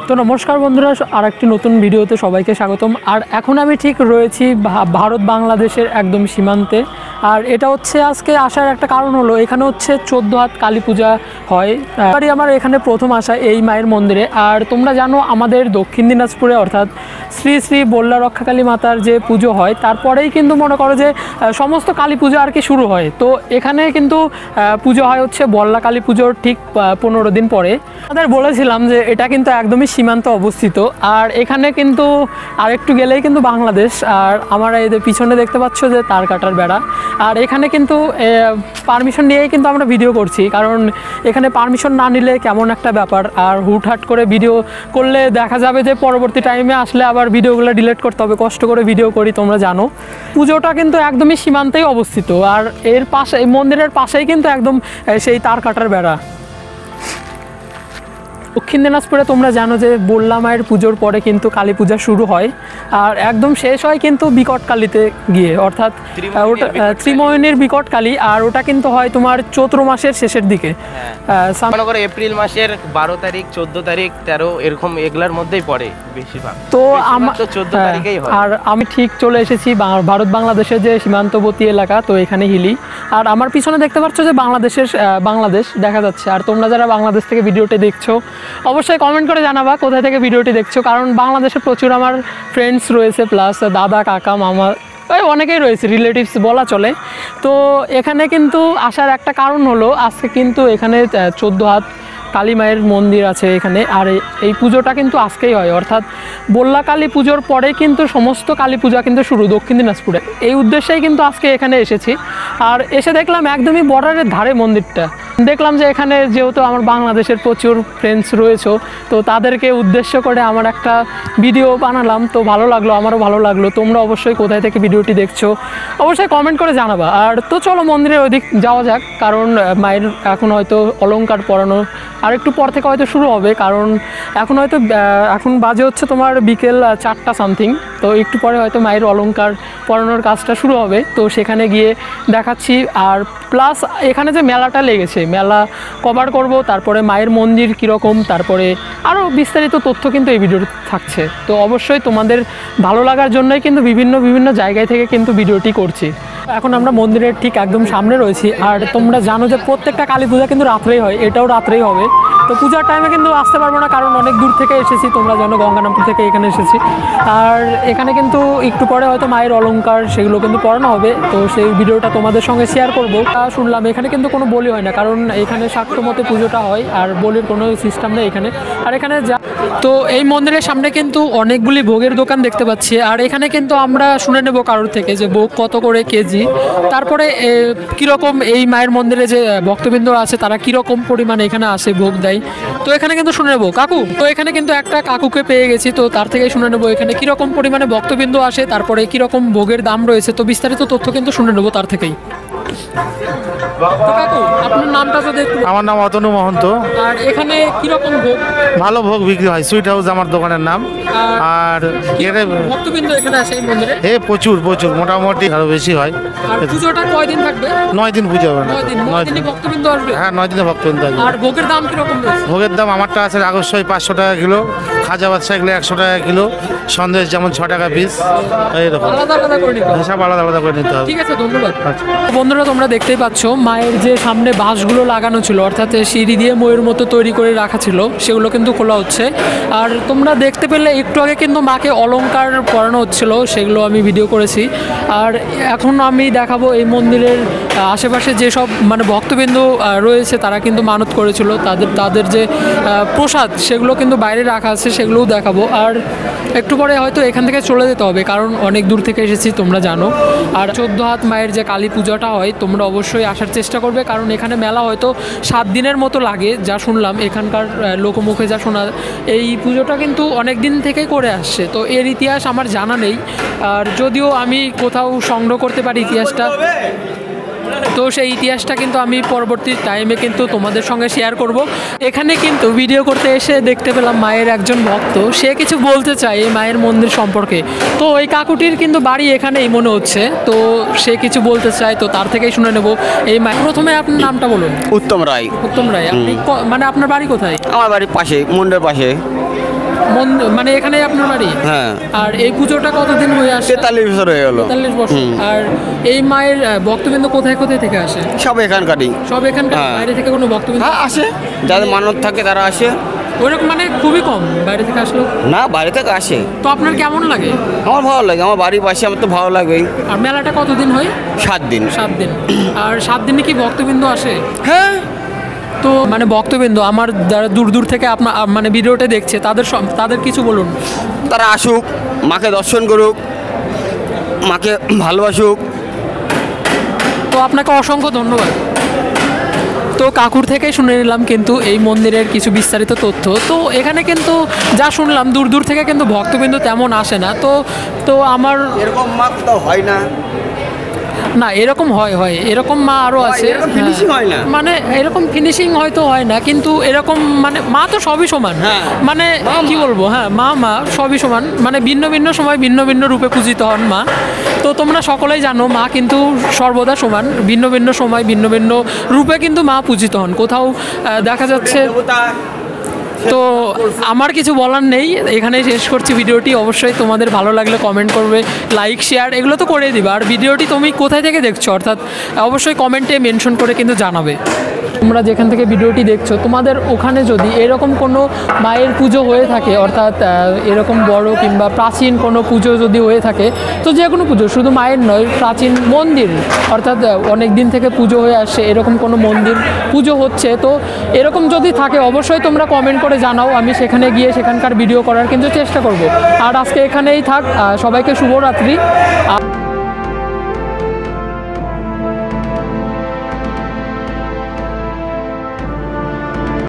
তো নমস্কার বন্ধুরা, আরেকটি নতুন ভিডিওতে সবাইকে স্বাগতম। আর এখন আমি ঠিক রয়েছি ভারত বাংলাদেশের একদম সীমান্তে। আর এটা হচ্ছে আজকে আসার একটা কারণ হলো, এখানে হচ্ছে 14 হাত কালী পূজা হয়। আমার এখানে প্রথম আসা এই মায়ের মন্দিরে। আর তোমরা জানো আমাদের দক্ষিণ দিনাজপুরে অর্থাৎ শ্রী শ্রী বল্লা রক্ষাকালী মাতার যে পুজো হয়, তারপরেই কিন্তু মনে করো যে সমস্ত কালী পুজো আর কি শুরু হয়। তো এখানে কিন্তু পুজো হয় হচ্ছে বল্লা কালী পুজোর ঠিক 15 দিন পরে। আমাদের বলেছিলাম যে এটা কিন্তু একদমই সীমান্ত অবস্থিত। আর এখানে কিন্তু আরেকটু গেলেই কিন্তু বাংলাদেশ। আর আমরা এদের পিছনে দেখতে পাচ্ছ যে তার কাটার বেড়া। আর এখানে কিন্তু পারমিশন নিয়েই কিন্তু আমরা ভিডিও করছি, কারণ এখানে পারমিশন না নিলে কেমন একটা ব্যাপার। আর হুটহাট করে ভিডিও করলে দেখা যাবে যে পরবর্তী টাইমে আসলে আবার ভিডিওগুলো ডিলিট করতে হবে। কষ্ট করে ভিডিও করি, তোমরা জানো। পুজোটা কিন্তু একদমই সীমান্তেই অবস্থিত। আর এর পাশে, এই মন্দিরের পাশেই কিন্তু একদম সেই তার কাটার বেড়া। দক্ষিণ দিনাজপুরে তোমরা জানো যে বল্লা মায়ের পুজোর পরে কিন্তু কালী পূজা শুরু হয়। আর একদম শেষ হয় কিন্তু বিকট কালীতে গিয়ে, অর্থাৎ ওটা ত্রিমোহিনীর বিকট কালী। আর ওটা কিন্তু হয় তোমার চৈত্র মাসের শেষের দিকে, মনে করো এপ্রিল মাসের 12 তারিখ 14 তারিখ 13 এরকম এগুলার মধ্যেই পড়ে বেশিরভাগ। তো আমার 14 তারিখেই হয়। আর আমি ঠিক চলে এসেছি ভারত বাংলাদেশের যে সীমান্তবর্তী এলাকা, তো এখানে হিলি। আর আমার পিছনে দেখতে পাচ্ছ যে বাংলাদেশ দেখা যাচ্ছে। আর তোমরা যারা বাংলাদেশ থেকে ভিডিওটি দেখছো অবশ্যই কমেন্ট করে জানাবা কোথায় থেকে ভিডিওটি দেখছো, কারণ বাংলাদেশে প্রচুর আমার ফ্রেন্ডস রয়েছে, প্লাস দাদা কাকা মামা অনেকেই রয়েছে, রিলেটিভস বলা চলে। তো এখানে কিন্তু আসার একটা কারণ হলো, আজকে কিন্তু এখানে 14 হাত কালী মায়ের মন্দির আছে এখানে। আর এই পুজোটা কিন্তু আজকেই হয়, অর্থাৎ বল্লা কালী পুজোর পরে কিন্তু সমস্ত কালী পূজা কিন্তু শুরু দক্ষিণ দিনাজপুরে। এই উদ্দেশ্যেই কিন্তু আজকে এখানে এসেছি। আর এসে দেখলাম একদমই বর্ডারের ধারে মন্দিরটা। দেখলাম যে এখানে যেহেতু আমার বাংলাদেশের প্রচুর ফ্রেন্ডস রয়েছে, তো তাদেরকে উদ্দেশ্য করে আমার একটা ভিডিও বানালাম। তো ভালো লাগলো, আমারও ভালো লাগলো। তোমরা অবশ্যই কোথায় থেকে ভিডিওটি দেখছো অবশ্যই কমেন্ট করে জানাবা। আর তো চলো মন্দিরের ওইদিক যাওয়া যাক, কারণ মায়ের এখন হয়তো অলংকার পরানো আর একটু পর থেকে হয়তো শুরু হবে, কারণ এখন বাজে হচ্ছে তোমার বিকেল 4টা সামথিং। তো একটু পরে হয়তো মায়ের অলংকার পরানোর কাজটা শুরু হবে। তো সেখানে গিয়ে দেখাচ্ছি। আর প্লাস এখানে যে মেলাটা লেগেছে, মেলা কভার করব, তারপরে মায়ের মন্দির কীরকম, তারপরে আরও বিস্তারিত তথ্য কিন্তু এই ভিডিওতে থাকছে। তো অবশ্যই তোমাদের ভালো লাগার জন্যই কিন্তু বিভিন্ন জায়গায় থেকে কিন্তু ভিডিওটি করছি। এখন আমরা মন্দিরের ঠিক একদম সামনে রয়েছি। আর তোমরা জানো যে প্রত্যেকটা কালী পূজা কিন্তু রাত্রেই হয়, এটাও রাত্রেই হবে। তো পূজার টাইমে কিন্তু আসতে পারবো না, কারণ অনেক দূর থেকে এসেছি, তোমরা জানো গঙ্গারামপুর থেকে এখানে এসেছি। আর এখানে কিন্তু একটু পরে হয়তো মায়ের অলংকার সেগুলো কিন্তু পড়ানো হবে। তো সেই ভিডিওটা তোমাদের সঙ্গে শেয়ার করবো। শুনলাম এখানে কিন্তু কোনো বলি হয় না, কারণ এখানে শাক্ত মতে পুজোটা হয়, আর বলির কোনো সিস্টেম নেই এখানে। আর এখানে তো এই মন্দিরের সামনে কিন্তু অনেকগুলি ভোগের দোকান দেখতে পাচ্ছি। আর এখানে কিন্তু আমরা শুনে নেব কারোর থেকে যে ভোগ কত করে কেজি, তারপরে কীরকম এই মায়ের মন্দিরে যে ভক্তবৃন্দ আছে তারা কীরকম পরিমাণে এখানে আসে ভোগ দেয়। তো এখানে কিন্তু শুনে নেবো কাকু। তো এখানে কিন্তু একটা কাকুকে পেয়ে গেছি, তো তার থেকেই শুনে নেবো এখানে কীরকম পরিমাণে ভক্তবৃন্দ আসে, তারপরে কীরকম ভোগের দাম রয়েছে। তো বিস্তারিত তথ্য কিন্তু শুনে নেবো তার থেকেই। আপনার নামটা যদি? আমার নাম অতনু মহন্ত। আর এখানে কিরকম ভোগ? ভালো ভোগ বিক্রি হয়, সুইট হাউস আমার দোকানের নাম। আর ভক্তবৃন্দ এখানে আসে এই মন্দিরে? প্রচুর মোটামুটি আরো বেশি হয়। আর পুজোটা কয়দিন থাকবে? 9 দিন পুজো হবে। 9 দিনে ভক্তবৃন্দ আসবে? হ্যাঁ, 9 দিনে ভক্তবৃন্দ আসবে। আর ভোগের দাম কিরকম রয়েছে? ভোগের দাম আমারটা আছে রাগস্বই 500 টাকা কিলো, খাজা বাদশা এগুলো 100 টাকা কিলো, সন্দেশ যেমন 6 টাকা পিস, এইরকম আলাদা করে নিতে হবে। হিসাব আলাদা করে নিতে হবে। ঠিক আছে, ধন্যবাদ। বন্ধুরা তোমরা দেখতেই পাচ্ছ মায়ের যে সামনে বাঁশগুলো লাগানো ছিল, অর্থাৎ সিঁড়ি দিয়ে ময়ূর মতো তৈরি করে রাখা ছিল, সেগুলো কিন্তু খোলা হচ্ছে। আর তোমরা দেখতে পেলে একটু আগে কিন্তু মাকে অলংকার পরানো হচ্ছিল, সেগুলো আমি ভিডিও করেছি। আর এখন আমি দেখাবো এই মন্দিরের আশেপাশে যেসব মানে ভক্তবৃন্দ রয়েছে তারা কিন্তু মানত করেছিল, তাদের যে প্রসাদ সেগুলো কিন্তু বাইরে রাখা আছে, সেগুলোও দেখাবো। আর একটু পরে হয়তো এখান থেকে চলে যেতে হবে, কারণ অনেক দূর থেকে এসেছি তোমরা জানো। আর 14 হাত মায়ের যে কালী পূজাটা হয় তোমরা অবশ্যই আসার চেষ্টা করবে, কারণ এখানে মেলা হয়তো 7 দিনের মতো লাগে যা শুনলাম, এখানকার লোকমুখে যা শোনা। এই পুজোটা কিন্তু অনেক দিন থেকেই করে আসছে, তো এর ইতিহাস আমার জানা নেই। আর যদিও আমি কোথাও সংগ্রহ করতে পারি ইতিহাসটা, তো সেই ইতিহাসটা কিন্তু আমি পরবর্তী টাইমে কিন্তু তোমাদের সঙ্গে শেয়ার করব। এখানে কিন্তু ভিডিও করতে এসে দেখতে পেলাম মায়ের একজন ভক্ত, সে কিছু বলতে চায় এই মায়ের মন্দির সম্পর্কে। তো ওই কাকুটির কিন্তু বাড়ি এখানেই মনে হচ্ছে, তো সে কিছু বলতে চায়, তো তার থেকেই শুনে নেব। এই প্রথমে আপনার নামটা বলুন। উত্তম রায়। উত্তম রায়, আপনি মানে আপনার বাড়ি কোথায়? আমার বাড়ির পাশে, মুন্ডের পাশে। মানে এখানে আপনার বাড়ি? হ্যাঁ। আর এই পুজোটা কতদিন হয়ে আসছে? 43 বছর হয়ে গেল। 43 বছর। আর এই মায়ের ভক্তবৃন্দ কোথায় কোথায় থেকে আসে? সব এখানকারই। সব এখানকার? হ্যাঁ। বাইরে থেকে কোনো ভক্তবৃন্দ? হ্যাঁ আসে, যাদের মানত থাকে তারা আসে। ওইরকম মানে খুবই কম বাইরে থেকে আসলো? না, বাইরে থেকে আসে। তো আপনার কেমন লাগে? আমার ভালো লাগে, আমার বাড়ির পাশে, আমার তো ভালো লাগবেই। আর মেলাটা কতদিন হয়? 7 দিন। 7 দিন। আর 7 দিনে কি ভক্তবৃন্দ আসে? হ্যাঁ। তো মানে ভক্তবৃন্দ আমার যারা দূর দূর থেকে আপনার মানে ভিডিওটা দেখছে তাদের কিছু বলুন। তারা আসুক, মাকে দর্শন করুক, মাকে ভালোবাসুক। তো আপনাকে অসংখ্য ধন্যবাদ। তো কাকুর থেকে শুনে নিলাম কিন্তু এই মন্দিরের কিছু বিস্তারিত তথ্য। তো এখানে কিন্তু যা শুনলাম দূর দূর থেকে কিন্তু ভক্তবৃন্দ তেমন আসে না। তো আমার এরকম মা তো হয় না। না, এরকম হয় এরকম মা আরও আছে। এরকম finishing হয় না। মানে এরকম ফিনিশিং হয়তো হয় না, কিন্তু এরকম মানে মা তো সবই সমান। হ্যাঁ। মানে কি বলবো, হ্যাঁ মা সবই সমান, মানে ভিন্ন ভিন্ন সময় ভিন্ন ভিন্ন রূপে পূজিত হন মা। তো তোমরা সকলেই জানো মা কিন্তু সর্বদা সমান, ভিন্ন ভিন্ন সময় ভিন্ন ভিন্ন রূপে কিন্তু মা পূজিত হন। কোথাও দেখা যাচ্ছে। তো আমার কিছু বলার নেই, এখানেই শেষ করছি ভিডিওটি। অবশ্যই তোমাদের ভালো লাগলে কমেন্ট করবে, লাইক শেয়ার এগুলো তো করেই দিবে। আর ভিডিওটি তুমি কোথায় থেকে দেখছো অর্থাৎ অবশ্যই কমেন্টে মেনশন করে কিন্তু জানাবে। তোমরা যেখান থেকে ভিডিওটি দেখছো তোমাদের ওখানে যদি এরকম কোনো মায়ের পুজো হয়ে থাকে, অর্থাৎ এরকম বড় কিংবা প্রাচীন কোনো পুজো যদি হয়ে থাকে, তো যে কোনো পুজো, শুধু মায়ের নয়, প্রাচীন মন্দির অর্থাৎ অনেক দিন থেকে পুজো হয়ে আসছে, এরকম কোনো মন্দির পুজো হচ্ছে, তো এরকম যদি থাকে অবশ্যই তোমরা কমেন্ট করে জানাও। আমি সেখানে গিয়ে সেখানকার ভিডিও করার কিন্তু চেষ্টা করব। আর আজকে এখানেই থাক। সবাইকে শুভরাত্রি।